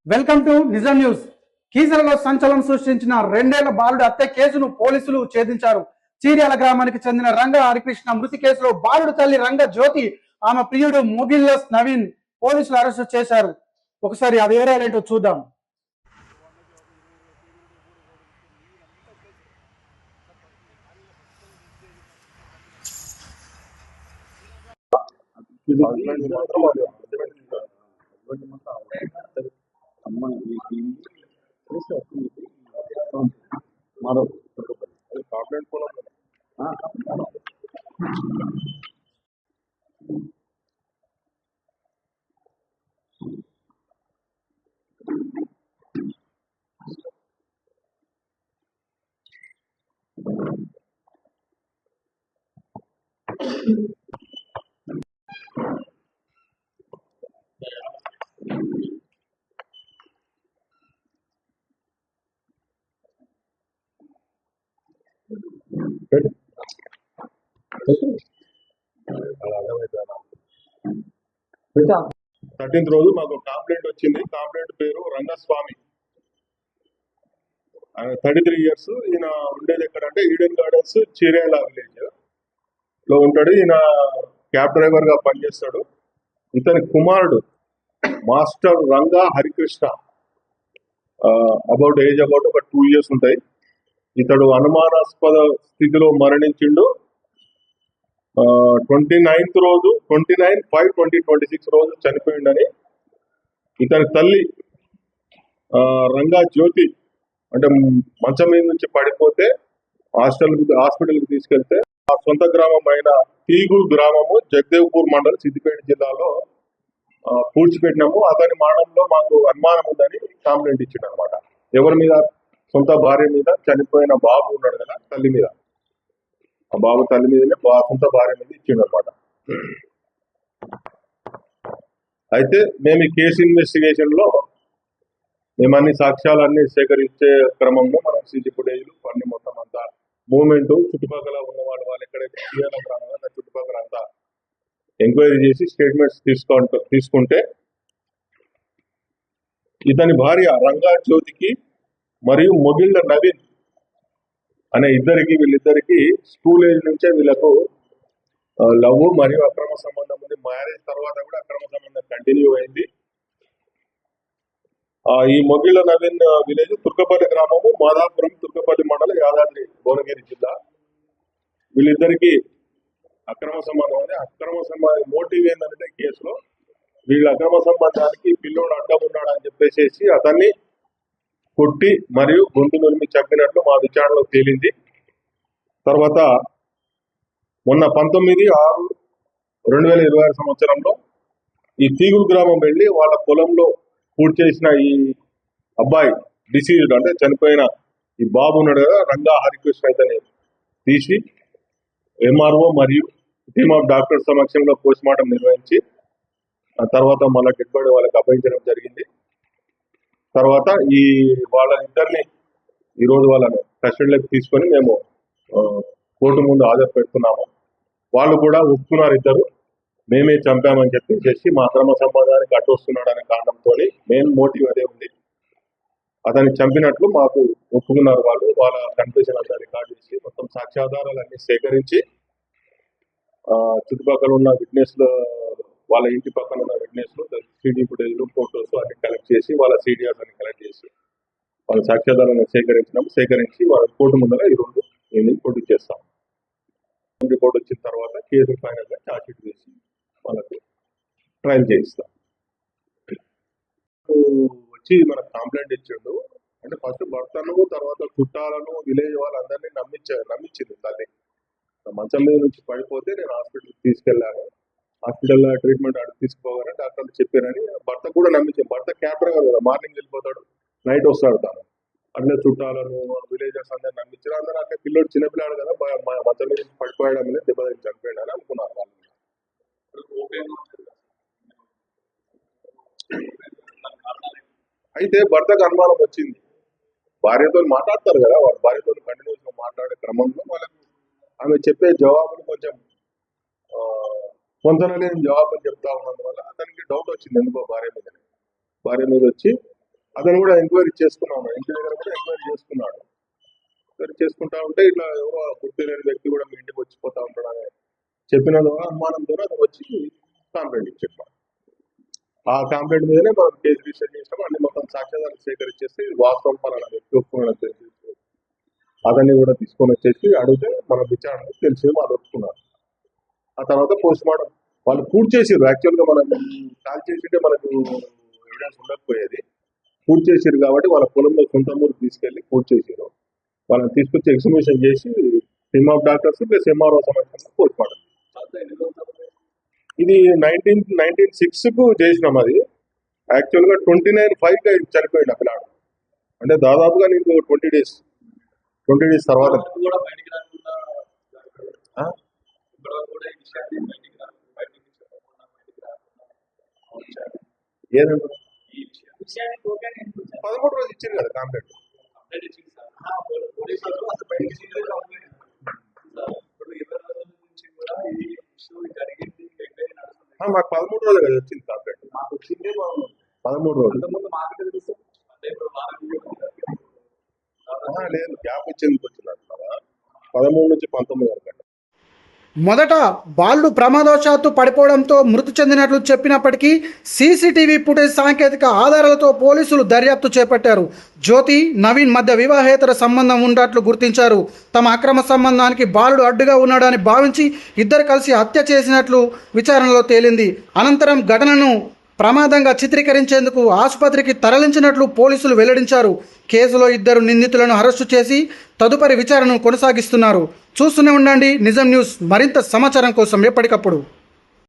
Welcome to నిజం news. కీసరలో సంచలనం సృష్టించిన 2 ఏళ్ల బాలుడు హత్య కేసును పోలీసులు ఛేదించారు. చీర్యాల గ్రామానికి చెందిన రంగ హరికృష్ణ మృతి కేసులో బాలుడు తల్లి రంగ జ్యోతి, ఆమె ప్రియుడు ముగిల్లస్ నవీన్ పోలీసులు అరెస్టు చేశారు. ఒకసారి అది ఏరేంటో చూద్దాం. థర్టీన్త్ రోజు మాకు కంప్లైంట్ వచ్చింది. కంప్లైంట్ పేరు రంగస్వామి, 33 years. ఈయన ఉండేది ఎక్కడంటే ఈడెన్ గార్డెన్స్ చీరేల విలేజ్ లో ఉంటాడు. ఈయన క్యాబ్ డ్రైవర్ గా పనిచేస్తాడు. ఇతని కుమారుడు master Ranga Harikrishna, age about ఒక 2 years ఉంటాయి. ఇతడు అనుమానాస్పద స్థితిలో మరణించిండు. 29/5/2026 రోజు చనిపోయిండని ఇతని తల్లి రంగా జ్యోతి అంటే మంచం మీద నుంచి పడిపోతే హాస్పిటల్కి తీసుకెళ్తే ఆ సొంత గ్రామం అయిన తీగూరు గ్రామము జగదేవ్పూర్ మండలం సిద్దిపేట జిల్లాలో పూడ్చిపెట్టినాము. అతని మరణంలో మాకు అనుమానం ఉందని కంప్లైంట్ ఇచ్చిండు అనమాట. ఎవరి మీద? సొంత భార్య మీద, చనిపోయిన బాబు ఉన్నాడు కదా తల్లి మీద. ఆ బాబు తల్లి మీదనే సొంత భార్య మీద ఇచ్చిండు అనమాట. అయితే మేము ఈ కేసు ఇన్వెస్టిగేషన్ లో మేము అన్ని సాక్ష్యాలన్నీ సేకరించే క్రమంలో మనం సీసీ ఫుటేజ్లు అన్ని మొత్తం అంతా మూవ్మెంట్ చుట్టుపక్కల ఉన్న వాళ్ళు ఎక్కడైతే చుట్టుపక్కల అంతా ఎంక్వైరీ చేసి స్టేట్మెంట్స్ తీసుకుంటే ఇతని భార్య రంగా జ్యోతికి మరియు మొగిళ్ళ నవీన్ అనే వీళ్ళిద్దరికి స్కూల్ ఏజ్ నుంచే వీళ్ళకు లవ్ మరియు అక్రమ సంబంధం ఉంది. మ్యారేజ్ తర్వాత కూడా అక్రమ సంబంధం కంటిన్యూ అయింది. ఈ మొగిళ్ళ నవీన్ విలేజ్ తుర్కపల్లి గ్రామము, మాదాపురం తుర్కపల్లి మండలం, యాదాద్రి భువనగిరి జిల్లా. వీళ్ళిద్దరికి అక్రమ సంబంధం ఉంది. అక్రమ సంబంధం మోటివ్ ఏంటంటే కేసులో వీళ్ళ అక్రమ సంబంధానికి పిల్లోడు అడ్డం ఉన్నాడు అని చెప్పేసి అతన్ని కొట్టి మరియు గొంతు నులిమి చంపినట్లు మా విచారణలో తేలింది. తర్వాత మొన్న 19/6/2026 సంవత్సరంలో ఈ తీగురు గ్రామం వెళ్ళి వాళ్ళ పొలంలో పూర్తి చేసిన ఈ అబ్బాయి డిసీజ్డ్ అంటే చనిపోయిన ఈ బాబు ఉన్నాడు కదా రంగా హరికృష్ణ, ఇతని తీసి ఎంఆర్ఓ మరియు టీమ్ ఆఫ్ డాక్టర్స్ సమక్షంలో పోస్ట్ మార్టం నిర్వహించి ఆ తర్వాత మళ్ళీ డెడ్ బాడీ వాళ్ళకి అప్పగించడం జరిగింది. తర్వాత వాళ్ళ ఇద్దరిని ఈరోజు వాళ్ళని కస్టడీలోకి తీసుకొని మేము కోర్టు ముందు హాజరు పెడుతున్నాము. వాళ్ళు కూడా ఒప్పుకున్నారు, ఇద్దరు మేమే చంపామని చెప్పేసి మా అక్రమ సంబంధానికి అడ్డొస్తున్నాడు అనే కారణంతో మెయిన్ మోటివ్ అదే ఉంది. అతన్ని చంపినట్లు మాకు ఒప్పుకున్నారు. వాళ్ళ కన్ఫెషన్ అంతా రికార్డ్ చేసి మొత్తం సాక్ష్యాధారాలన్నీ సేకరించి చుట్టుపక్కల ఉన్న విట్నెస్లు, వాళ్ళ ఇంటి పక్కన ఉన్న విట్నెస్లు, సీడీ ఫుటేజ్లు, ఫోటోస్ అన్ని కలెక్ట్ చేసి వాళ్ళ సీడీఆర్స్ అన్ని కలెక్ట్ చేసి వాళ్ళ సాక్ష్యాధారాలను సేకరించి వాళ్ళ కోర్టు ముందర ఈరోజు ఈవినింగ్ కోర్టు చేస్తాం. రిపోర్ట్ వచ్చిన తర్వాత కేసు ఫైనల్ గా ఛార్జ్ షీట్ వేసి వాళ్ళకి ట్రయల్ చేయిస్తాం. వచ్చి మనకు కంప్లైంట్ ఇచ్చిండు. అంటే ఫస్ట్ భర్తను, తర్వాత చుట్టాలను, విలేజ్ వాళ్ళందరినీ నమ్మించింది తల్లి. మంచం మీద నుంచి పడిపోతే నేను హాస్పిటల్కి తీసుకెళ్లాను. హాస్పిటల్లో ట్రీట్మెంట్ అడిగి తీసుకోవాలని డాక్టర్లు చెప్పారని భర్త కూడా నమ్మించాను. భర్త క్యాబ్ డ్రైవర్ కదా, మార్నింగ్ వెళ్ళిపోతాడు, నైట్ వస్తాడు. తాను అట్లే చుట్టాలను, విలేజర్స్ అందరు నమ్మించారు. అందరూ అంటే పిల్లోడు చిన్నపిల్లాడు కదా, మంచం మీద పడిపోయడం మీద దెబ్బ చనిపోయాడు అని అనుకున్నారు వాళ్ళు. అయితే భర్తకు అనుమానం వచ్చింది. భార్యతో మాట్లాడతారు కదా, వాళ్ళ భార్యతో కంటిన్యూస్ గా మాట్లాడే క్రమంలో వాళ్ళకు ఆమె చెప్పే జవాబులు కొంచెం పొందలేని జవాబులు చెప్తా ఉన్నందువల్ల అతనికి డౌట్ వచ్చింది ఎందుకో భార్య మీద వచ్చి అతను కూడా ఎంక్వైరీ చేసుకున్నాను, ఇంటి దగ్గర కూడా ఎంక్వైరీ చేసుకున్నాడు. ఎంక్వైరీ చేసుకుంటా ఉంటే ఇట్లా ఎవరో గుర్తు లేని వ్యక్తి కూడా మీ ఇంటికి వచ్చిపోతా ఉంటాడని చెప్పిన అనుమానంతో అతను వచ్చి కంప్లైంట్ ఇచ్చాడు. ఆ కంప్లైంట్ మీదనే మనం కేసు రిజిస్టర్ చేసినాం. అన్ని మొత్తం సాక్ష్యాధారాలు సేకరించేసి ఇది వాస్తవం పలానా వ్యక్తి ఒప్పుకున్న తెలిసి అతన్ని కూడా తీసుకొని వచ్చేసి అడిగితే మన విచారణ తెలిసి వాళ్ళు ఒప్పుకున్నారు. ఆ తర్వాత పోస్ట్ మార్టం వాళ్ళు పూర్తి చేసిర్రు. యాక్చువల్గా మనం కాల్ చేసింటే మనకు ఎవిడెన్స్ ఉండకపోయేది. పూర్తి చేసిర్రు కాబట్టి వాళ్ళ పొలంలో సొంత ఊరికి తీసుకెళ్లి పూర్తి చేసారు. వాళ్ళని తీసుకొచ్చి ఎగ్జిబిషన్ చేసి team of doctors plus MRO సమక్షంలో పోస్ట్ మార్టం. ఇది 1906 చేసినాం. అది యాక్చువల్గా 29/5 చనిపోయింది అక్కడ. అంటే దాదాపుగా నీకు 20 days తర్వాత ఏదంటే 13 రోజులు ఇచ్చింది కదా కాంప్లైంట్. మాకు 13 రోజులు కదా వచ్చింది కాంప్లైంట్. 13 రోజులు లేదు, గ్యాప్ ఇచ్చేందుకు వచ్చింది అంటున్నారా? 13 నుంచి 19 వరకు. మొదట బాలుడు ప్రమాదవశాత్తు పడిపోవడంతో మృతి చెందినట్లు చెప్పినప్పటికీ సీసీటీవీ ఫుటేజ్ సాంకేతిక ఆధారాలతో పోలీసులు దర్యాప్తు చేపట్టారు. జ్యోతి, నవీన్ మధ్య వివాహేతర సంబంధం ఉన్నట్లు గుర్తించారు. తమ అక్రమ సంబంధానికి బాలుడు అడ్డుగా ఉన్నాడని భావించి ఇద్దరు కలిసి హత్య చేసినట్లు విచారణలో తేలింది. అనంతరం ఘటనను ప్రమాదంగా చిత్రీకరించేందుకు ఆసుపత్రికి తరలించినట్లు పోలీసులు వెల్లడించారు. కేసులో ఇద్దరు నిందితులను అరెస్టు చేసి తదుపరి విచారణను కొనసాగిస్తున్నారు. చూస్తూనే ఉండండి నిజం న్యూస్. మరింత సమాచారం కోసం ఎప్పటికప్పుడు